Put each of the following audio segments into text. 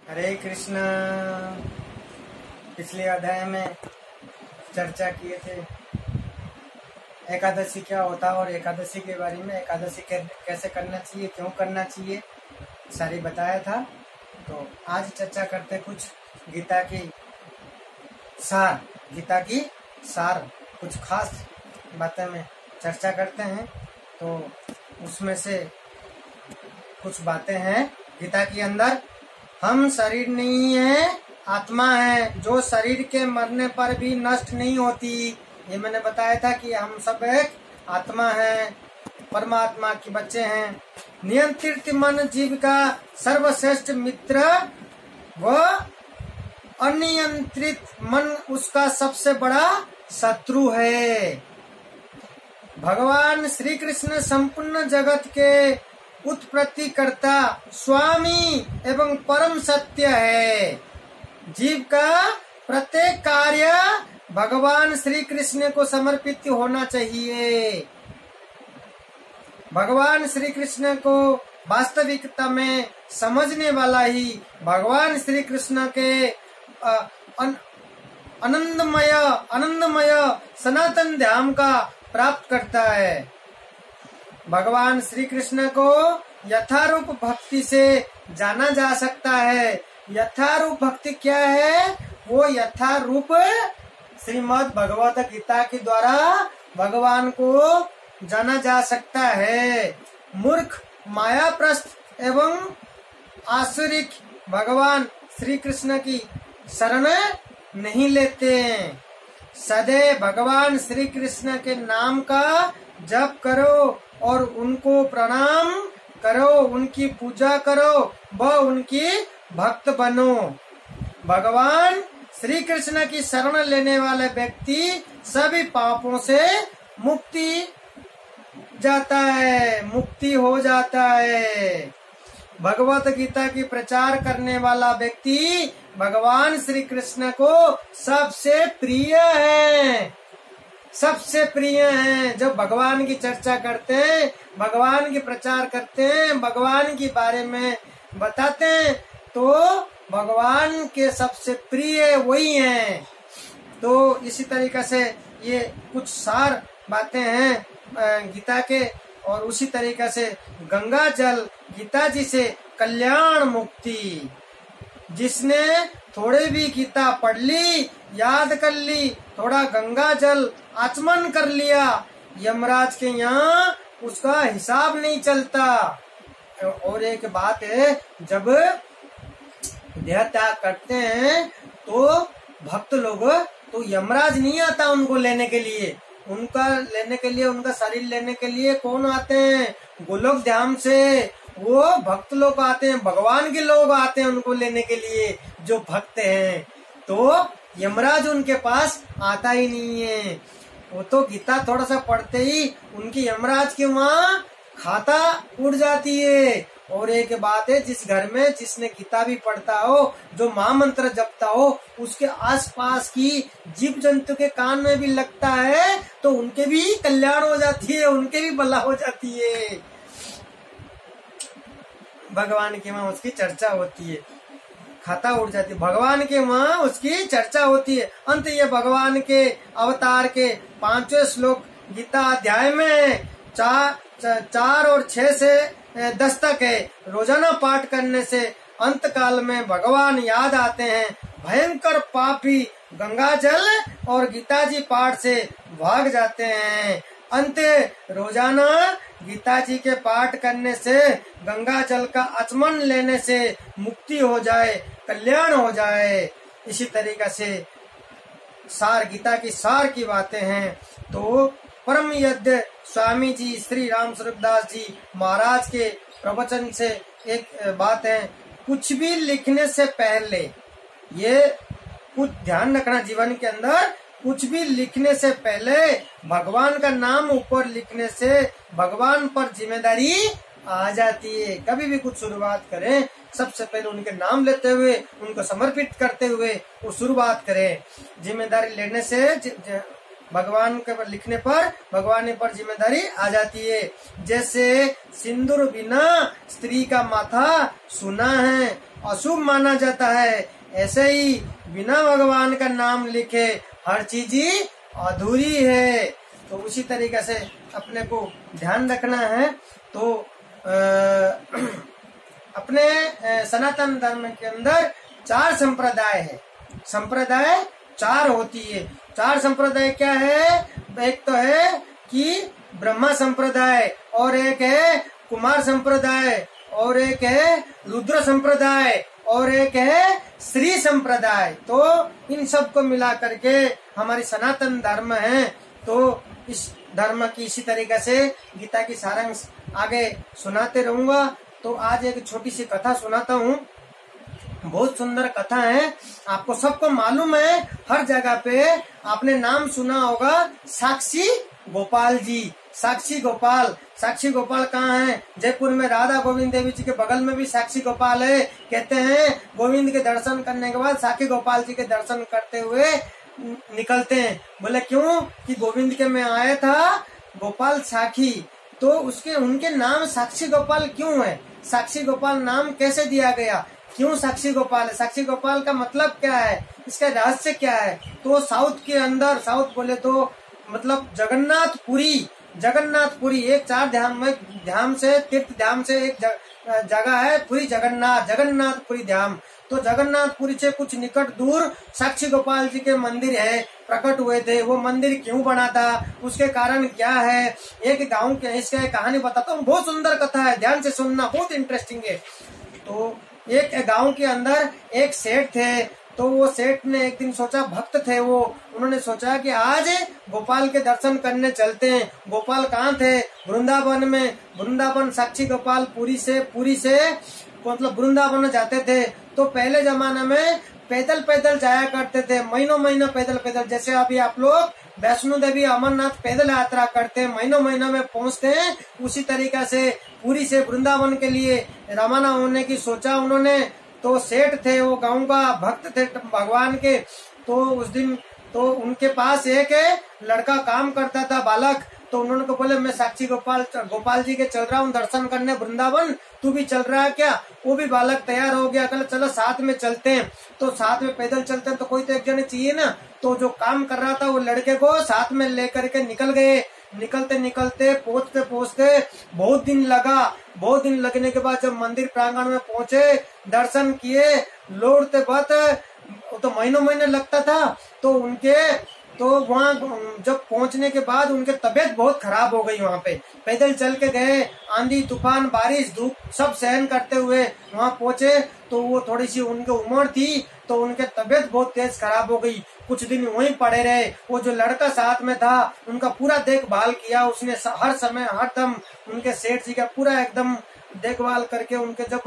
हरे कृष्ण। पिछले अध्याय में चर्चा किए थे एकादशी क्या होता है और एकादशी के बारे में, एकादशी कैसे करना चाहिए, क्यों करना चाहिए, सारी बताया था। तो आज चर्चा करते कुछ गीता की सार कुछ खास बातें में चर्चा करते हैं। तो उसमें से कुछ बातें हैं गीता के अंदर। हम शरीर नहीं है, आत्मा है जो शरीर के मरने पर भी नष्ट नहीं होती। ये मैंने बताया था कि हम सब एक आत्मा है, परमात्मा के बच्चे हैं। नियंत्रित मन जीव का सर्वश्रेष्ठ मित्र व अनियंत्रित मन उसका सबसे बड़ा शत्रु है। भगवान श्री कृष्ण संपूर्ण जगत के उत्पत्तिकर्ता, स्वामी एवं परम सत्य है। जीव का प्रत्येक कार्य भगवान श्री कृष्ण को समर्पित होना चाहिए। भगवान श्री कृष्ण को वास्तविकता में समझने वाला ही भगवान श्री कृष्ण के आनंदमय सनातन धाम का प्राप्त करता है। भगवान श्री कृष्ण को यथारूप भक्ति से जाना जा सकता है। यथारूप भक्ति क्या है? वो यथारूप श्रीमद् भगवत गीता के द्वारा भगवान को जाना जा सकता है। मूर्ख, मायाप्रस्थ एवं आसुरिक भगवान श्री कृष्ण की शरण नहीं लेते। सदैव भगवान श्री कृष्ण के नाम का जप करो और उनको प्रणाम करो, उनकी पूजा करो व उनकी भक्त बनो। भगवान श्री कृष्ण की शरण लेने वाले व्यक्ति सभी पापों से मुक्ति हो जाता है। भगवत गीता की प्रचार करने वाला व्यक्ति भगवान श्री कृष्ण को सबसे प्रिय है। जब भगवान की चर्चा करते हैं, भगवान की प्रचार करते हैं, भगवान के बारे में बताते हैं, तो भगवान के सबसे प्रिय वही हैं। तो इसी तरीके से ये कुछ सार बातें हैं गीता के। और उसी तरीके से गंगा जल गीता जी से कल्याण मुक्ति। जिसने थोड़े भी गीता पढ़ ली, याद कर ली, थोड़ा गंगा जल आचमन कर लिया, यमराज के यहाँ उसका हिसाब नहीं चलता। और एक बात है, जब देह त्याग करते हैं तो भक्त लोग, तो यमराज नहीं आता उनको लेने के लिए। उनका शरीर लेने के लिए कौन आते हैं? गोलोक धाम से वो भक्त लोग आते हैं, भगवान के लोग आते हैं उनको लेने के लिए, जो भक्त हैं। तो यमराज उनके पास आता ही नहीं है। वो तो गीता थोड़ा सा पढ़ते ही उनकी यमराज के वहाँ खाता उड़ जाती है। और एक बात है, जिस घर में जिसने गीता भी पढ़ता हो, जो महामंत्र जपता हो, उसके आसपास की जीव जंतु के कान में भी लगता है तो उनके भी कल्याण हो जाती है, उनके भी भला हो जाती है। भगवान के वहाँ उसकी चर्चा होती है, खाता उड़ जाती है, भगवान के वहाँ उसकी चर्चा होती है। अंत ये भगवान के अवतार के 5वें श्लोक गीता अध्याय में 4 और 6 से 10 तक है। रोजाना पाठ करने से अंत काल में भगवान याद आते हैं। भयंकर पापी गंगा जल और गीता जी पाठ से भाग जाते हैं। अंत रोजाना गीता जी के पाठ करने से, गंगा जल का आचमन लेने से मुक्ति हो जाए, कल्याण हो जाए। इसी तरीके से गीता की सार की बातें हैं। तो परम यज्ञ स्वामी जी श्री राम स्वरूप दास जी महाराज के प्रवचन से एक बात है, कुछ भी लिखने से पहले ये कुछ ध्यान रखना जीवन के अंदर। कुछ भी लिखने से पहले भगवान का नाम ऊपर लिखने से भगवान पर जिम्मेदारी आ जाती है। कभी भी कुछ शुरुआत करें, सबसे पहले उनके नाम लेते हुए, उनको समर्पित करते हुए वो शुरुआत करें। जिम्मेदारी लेने से भगवान के लिखने पर भगवान पर जिम्मेदारी आ जाती है। जैसे सिंदूर बिना स्त्री का माथा सुना है अशुभ माना जाता है, ऐसे ही बिना भगवान का नाम लिखे हर चीज ही अधूरी है। तो उसी तरीके से अपने को ध्यान रखना है। तो अपने सनातन धर्म के अंदर 4 संप्रदाय है। संप्रदाय 4 होती है। 4 संप्रदाय क्या है? एक तो है कि ब्रह्मा संप्रदाय, और एक है कुमार संप्रदाय, और एक है रुद्र संप्रदाय, और एक है श्री संप्रदाय। तो इन सब को मिला करके हमारी सनातन धर्म है। तो इस धर्म की इसी तरीके से गीता की सारांश आगे सुनाते रहूंगा। तो आज एक छोटी सी कथा सुनाता हूँ। बहुत सुंदर कथा है। आपको सबको मालूम है, हर जगह पे आपने नाम सुना होगा, साक्षी गोपाल जी। साक्षी गोपाल, साक्षी गोपाल कहाँ है? जयपुर में राधा गोविंद देवी जी के बगल में भी साक्षी गोपाल है। कहते हैं गोविंद के दर्शन करने के बाद साक्षी गोपाल जी के दर्शन करते हुए निकलते हैं। बोले क्यों? कि गोविंद के में आया था गोपाल साखी, तो उसके उनके नाम साक्षी गोपाल क्यों है? साक्षी गोपाल नाम कैसे दिया गया? क्यों साक्षी गोपाल है? साक्षी गोपाल का मतलब क्या है? इसका रहस्य क्या है? तो साउथ के अंदर, साउथ बोले तो मतलब जगन्नाथपुरी, जगन्नाथपुरी एक 4 धाम से तीर्थ धाम से एक जगह है पुरी जगन्नाथ, जगन्नाथपुरी धाम। तो जगन्नाथपुरी से कुछ निकट दूर साक्षी गोपाल जी के मंदिर है, प्रकट हुए थे। वो मंदिर क्यों बना था, उसके कारण क्या है, एक गांव के इसका कहानी बताता हूँ। बहुत सुंदर कथा है, ध्यान से सुनना, बहुत इंटरेस्टिंग है। तो एक गांव के अंदर एक सेठ थे। तो वो सेठ ने एक दिन सोचा, भक्त थे वो, उन्होंने सोचा कि आज गोपाल के दर्शन करने चलते हैं। गोपाल कहाँ थे? वृंदावन में। वृंदावन साक्षी गोपाल पुरी से मतलब वृंदावन जाते थे। तो पहले जमाने में पैदल पैदल जाया करते थे, महीनों महीनों पैदल पैदल। जैसे अभी आप लोग वैष्णो देवी अमरनाथ पैदल यात्रा करते हैं, महीनों महीनों में पहुंचते हैं, उसी तरीका से पुरी से वृंदावन के लिए रवाना होने की सोचा उन्होंने। तो सेठ थे, वो गांव का भक्त थे भगवान के। तो उस दिन तो उनके पास एक लड़का काम करता था, बालक। तो उन्होंने को बोले मैं साक्षी गोपाल जी के चल रहा हूँ दर्शन करने वृंदावन, तू भी चल रहा है क्या? वो भी बालक तैयार हो गया, कहले चलो साथ में चलते हैं। तो साथ में पैदल चलते हैं तो कोई तो एक जने चाहिए ना। तो जो काम कर रहा था वो लड़के को साथ में लेकर के निकल गए। निकलते निकलते पहुंचते पहुंचते बहुत दिन लगा। बहुत दिन लगने के बाद जब मंदिर प्रांगण में पहुंचे, दर्शन किए, लौटते वक्त तो महीनों महीने लगता था। तो वहाँ जब पहुंचने के बाद उनके तबीयत बहुत खराब हो गई। वहाँ पे पैदल चल के गए, आंधी तूफान बारिश धूप सब सहन करते हुए वहाँ पहुंचे। तो वो थोड़ी सी उनकी उम्र थी, तो उनके तबीयत बहुत तेज खराब हो गई। कुछ दिन वहीं पड़े रहे। वो जो लड़का साथ में था उनका पूरा देखभाल किया उसने, हर समय हर दम उनके सेठ जी का पूरा एकदम देखभाल करके उनके जब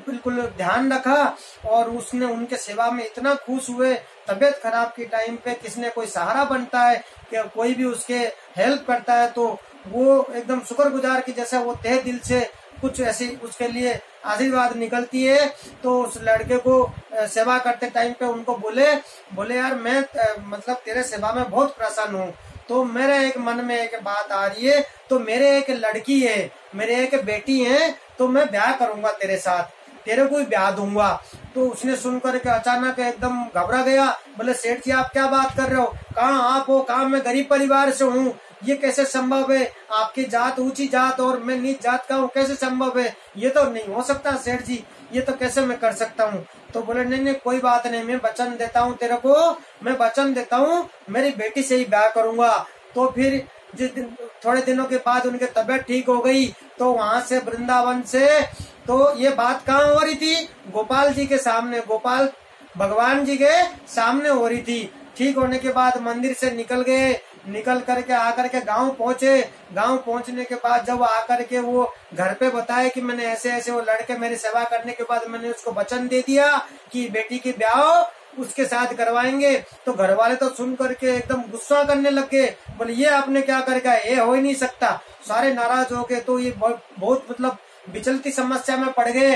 बिल्कुल ध्यान रखा। और उसने उनके सेवा में इतना खुश हुए। तबीयत खराब के टाइम पे किसने कोई सहारा बनता है कि कोई भी उसके हेल्प करता है, तो वो एकदम शुक्रगुजार की जैसे वो तहे दिल से कुछ ऐसी उसके लिए आशीर्वाद निकलती है। तो उस लड़के को सेवा करते टाइम पे उनको बोले यार मैं मतलब तेरे सेवा में बहुत प्रसन्न हूँ। तो मेरे एक मन में एक बात आ रही है, तो मेरे एक लड़की है, मेरे एक बेटी है, तो मैं ब्याह करूंगा तेरे साथ, तेरे को ही ब्याह दूंगा। तो उसने सुनकर के अचानक एकदम घबरा गया। बोले सेठ जी आप क्या बात कर रहे हो? कहाँ आप हो? कहाँ मैं गरीब परिवार से हूँ, ये कैसे संभव है? आपकी जात ऊंची जात और मैं नीच जात का हूँ, कैसे संभव है? ये तो नहीं हो सकता सेठ जी, ये तो कैसे मैं कर सकता हूँ? तो बोले नहीं कोई बात नहीं, मैं वचन देता हूँ तेरे को, मैं वचन देता हूँ मेरी बेटी से ही ब्याह करूंगा। तो फिर जिस दिन थोड़े दिनों के बाद उनकी तबीयत ठीक हो गई। तो वहां से वृंदावन से तो ये बात कहाँ हो रही थी? गोपाल जी के सामने, गोपाल भगवान जी के सामने हो रही थी। ठीक होने के बाद मंदिर से निकल गए, निकल करके आकर के गांव पहुंचे। गांव पहुंचने के बाद जब आकर के वो घर पे बताए कि मैंने ऐसे ऐसे, वो लड़के मेरी सेवा करने के बाद मैंने उसको वचन दे दिया कि बेटी की ब्याह उसके साथ करवाएंगे। तो घर वाले तो सुन करके एकदम गुस्सा करने लग गए। बोले ये आपने क्या करके, ये हो ही नहीं सकता। सारे नाराज हो गए। तो ये बहुत मतलब विचलती समस्या में पड़ गए।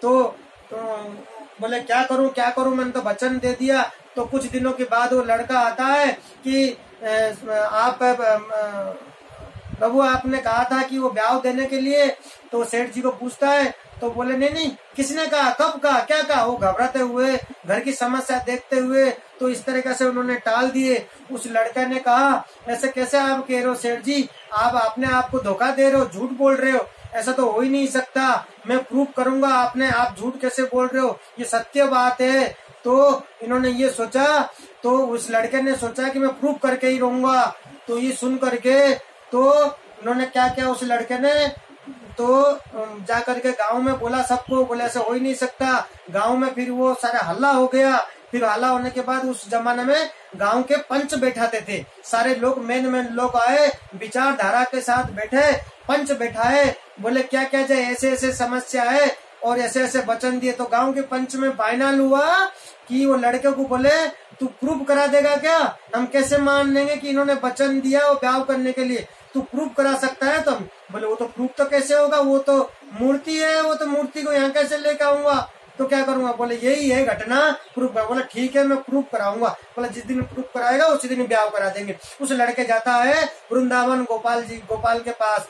तो बोले क्या करूं, मैंने तो वचन दे दिया। तो कुछ दिनों के बाद वो लड़का आता है कि आप प्रभु आपने कहा था कि वो ब्याह देने के लिए। तो सेठ जी को पूछता है। तो तो बोले नहीं नहीं, किसने कहा, कब कहा, क्या कहा। वो घबराते हुए, घर की समस्या देखते हुए तो इस तरीके से उन्होंने टाल दिए। उस लड़के ने कहा ऐसे कैसे आप कह रहे हो सेठ जी, आप अपने आप को धोखा दे रहे हो, झूठ बोल रहे हो, ऐसा तो हो ही नहीं सकता, मैं प्रूव करूंगा, आपने आप झूठ कैसे बोल रहे हो, ये सत्य बात है। तो इन्होंने ये सोचा, तो उस लड़के ने सोचा कि मैं प्रूव करके ही रहूंगा। तो ये सुन करके तो उन्होंने क्या किया, उस लड़के ने तो जा करके गांव में बोला सबको, बोले ऐसे हो ही नहीं सकता। गांव में फिर वो सारा हल्ला हो गया। फिर हल्ला होने के बाद उस जमाने में गांव के पंच बैठाते थे, सारे लोग मेन लोग आए, विचारधारा के साथ बैठे, पंच बैठाए, बोले क्या क्या जाए, ऐसे ऐसे समस्या है और ऐसे ऐसे वचन दिए। तो गांव के पंच में फाइनल हुआ कि वो लड़के को बोले तू प्रूव करा देगा क्या, हम कैसे मान लेंगे कि इन्होंने वचन दिया वो ब्याह करने के लिए, तू प्रूव करा सकता है तुम। बोले वो तो प्रूव तो कैसे होगा, वो तो मूर्ति है, वो तो मूर्ति को यहाँ कैसे लेकर आऊंगा, तो क्या करूंगा। बोले यही है घटना, प्रूफ करा। बोला ठीक है मैं प्रूफ कराऊंगा। बोला जिस दिन प्रूफ कराएगा उसी दिन ब्याह करा देंगे। उस लड़के जाता है वृंदावन गोपाल के पास,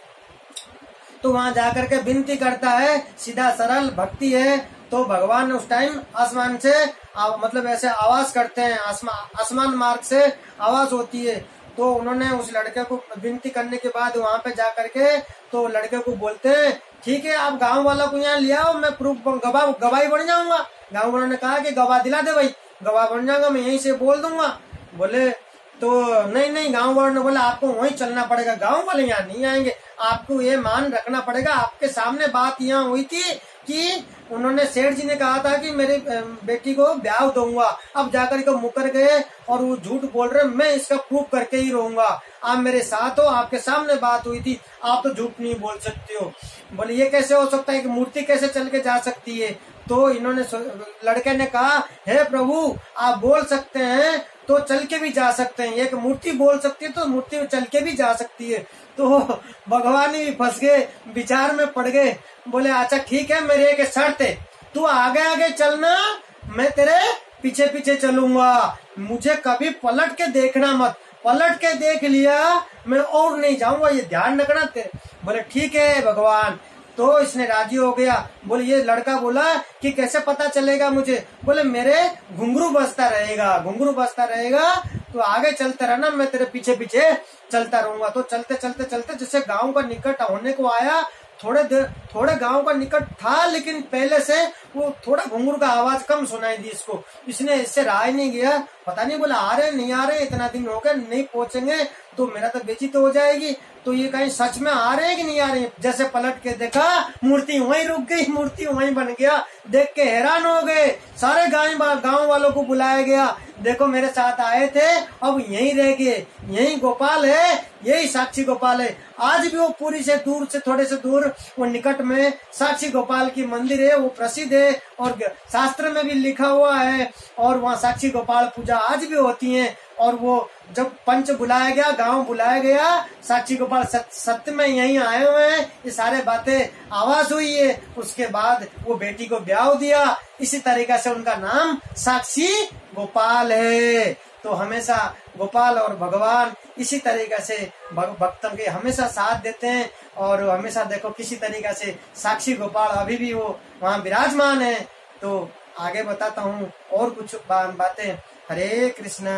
तो वहां जाकर के विनती करता है, सीधा सरल भक्ति है। तो भगवान उस टाइम आसमान से मतलब ऐसे आवाज करते हैं, आसमान मार्ग से आवाज होती है। तो उन्होंने उस लड़के को विनती करने के बाद वहां पे जाकर के तो लड़के को बोलते हैं ठीक है आप गांव वालों को यहाँ ले आओ, मैं प्रूफ गवाही बन जाऊंगा। गांव वालों ने कहा कि गवाह दिला दे भाई, गवाह बन जाऊंगा, मैं यहीं से बोल दूंगा। बोले तो नहीं, गांव वालों ने बोला आपको वहीं चलना पड़ेगा, गांव वाले यहाँ नहीं आएंगे, आपको ये मान रखना पड़ेगा। आपके सामने बात यहाँ हुई थी कि उन्होंने सेठ जी ने कहा था कि मेरी बेटी को ब्याह दूंगा, अब जाकर के मुकर गए और वो झूठ बोल रहे, मैं इसका प्रूफ करके ही रहूंगा, आप मेरे साथ हो, आपके सामने बात हुई थी, आप तो झूठ नहीं बोल सकते हो। बोले ये कैसे हो सकता है कि मूर्ति कैसे चल के जा सकती है। तो इन्होंने लड़के ने कहा हे प्रभु आप बोल सकते हैं तो चल के भी जा सकते हैं, एक मूर्ति बोल सकती है तो मूर्ति चल के भी जा सकती है। तो भगवान भी फंस गए, विचार में पड़ गए। बोले अच्छा ठीक है मेरी एक शर्त है, तू आगे आगे चलना, मैं तेरे पीछे पीछे चलूंगा, मुझे कभी पलट के देखना मत, पलट के देख लिया मैं और नहीं जाऊंगा, ये ध्यान रखना तेरे। बोले ठीक है भगवान। तो इसने राजी हो गया। बोले ये लड़का बोला कि कैसे पता चलेगा मुझे। बोले मेरे घुंघरू बजता रहेगा तो आगे चलते रहना, मैं तेरे पीछे पीछे चलता रहूंगा। तो चलते चलते चलते जैसे गांव का निकट होने को आया, थोड़े गांव का निकट था, लेकिन पहले से वो थोड़ा घुंघरू का आवाज कम सुनाई दी इसको। इसने इससे राय नहीं गया, पता नहीं बोला आ रहे नहीं आ रहे, इतना दिन हो गया नहीं पहुंचेंगे तो मेरा तो बेइज्जती हो जाएगी, तो ये कहीं सच में आ रहे हैं कि नहीं आ रहे हैं। जैसे पलट के देखा मूर्ति वहीं रुक गई, मूर्ति वहीं बन गया। देख के हैरान हो गए, सारे गांव वालों को बुलाया गया, देखो मेरे साथ आए थे अब यहीं रह गए, यही गोपाल है, यही साक्षी गोपाल है। आज भी वो पूरी से दूर से थोड़े से दूर वो निकट में साक्षी गोपाल की मंदिर है, वो प्रसिद्ध है और शास्त्र में भी लिखा हुआ है, और वहाँ साक्षी गोपाल पूजा आज भी होती है। और वो जब पंच बुलाया गया, गांव बुलाया गया, साक्षी गोपाल सत्य में यहीं आए हुए हैं, ये सारे बातें आवाज हुई है। उसके बाद वो बेटी को ब्याह दिया, इसी तरीके से उनका नाम साक्षी गोपाल है। तो हमेशा गोपाल और भगवान इसी तरीके से भक्तों के हमेशा साथ देते हैं, और हमेशा देखो किसी तरीके से साक्षी गोपाल अभी भी वो वहाँ विराजमान है। तो आगे बताता हूँ और कुछ बातें। हरे कृष्णा।